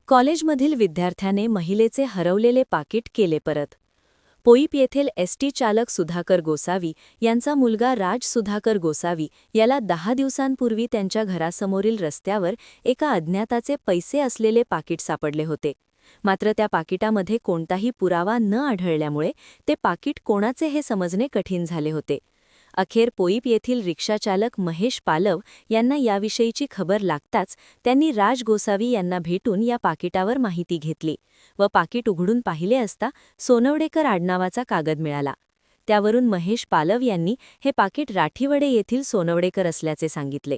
कॉलेजमधील विद्यार्थ्याने महिलेचे हरवलेले पाकीट केले परत. पोईप येथील एसटी चालक सुधाकर गोसावी यांचा मुलगा राज सुधाकर गोसावी याला 10 दिवसांपूर्वी त्यांच्या घरासमोरील रस्त्यावर एका अज्ञाताचे पैसे असलेले पाकीट सापडले होते. मात्र त्या पाकिटामध्ये कोणताही पुरावा न आढळल्यामुळे ते पाकीट कोणाचे हे समजणे कठीण झाले होते. अखेर पोईप येथील रिक्षाचालक महेश पालव यांना याविषयीची खबर लागताच त्यांनी राज गोसावी यांना भेटून या पाकिटावर माहिती घेतली व पाकीट उघडून पाहिले असता सोनवडेकर आडनावाचा कागद मिळाला. त्यावरून महेश पालव यांनी हे पाकीट राठीवडे येथील सोनवडेकर असल्याचे सांगितले.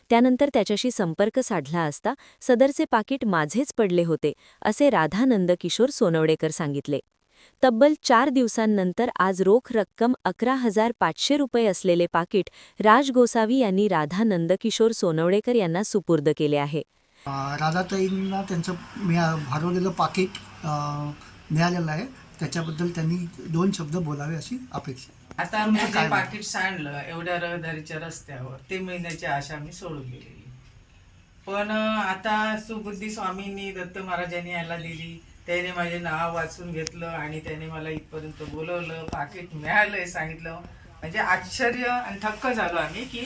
त्यानंतर त्याच्याशी संपर्क साधला असता सदरचे पाकीट माझेच पडले होते असे राधा नंदकिशोर सोनवडेकर सांगितले. तब्बल 4 दिवसांनंतर आज रोख रक्कम 11,500 रुपये असलेले पाकीट राज गोसावी यांनी राधा नंदकिशोर सोनवडेकर यांना सुपूर्द केले आहे. राधाताईंना त्यांचं हरवलेलं पाकीट मिळालेलं आहे. त्याच्याबद्दल त्यांनी 2 शब्द बोलावे अशी अपेक्षा. आता मी जे पाकीट सांडलं एवढ्या रहदारीच्या रस्त्यावर ते मिळण्याची आशा मी सोडून गेलेली. पण आता सुबुद्धी स्वामींनी दत्त महाराजांनी याला दिली. त्याने माझे नाव वाचून घेतलं आणि त्याने मला इथपर्यंत बोलवलं, पाकीट मिळालंय सांगितलं. म्हणजे आश्चर्य आणि थक्क झालो आम्ही की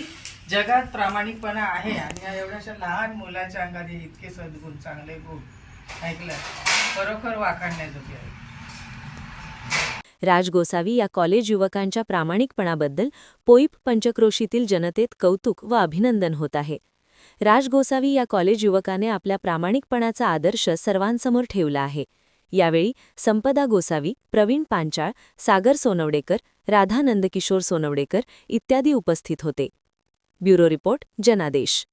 जगात प्रामाणिकपणा आहे आणि या एवढ्याशा लहान मुलाच्या अंगात इतके सद्गुण चांगले गुण ऐकलं खरोखर वाखाणण्याजोगे आहे. राज गोसावी या कॉलेज युवकांच्या प्रामाणिकपणाबद्दल पोईप पंचक्रोशीतील जनतेत कौतुक व अभिनंदन होत आहे. राज गोसावी या कॉलेज युवकाने आपल्या प्रामाणिकपणाचा आदर्श सर्वांसमोर ठेवला आहे. यावेळी संपदा गोसावी, प्रवीण पांचाळ, सागर सोनवडेकर, राधा नंदकिशोर सोनवडेकर इत्यादी उपस्थित होते. ब्युरो रिपोर्ट, जनादेश.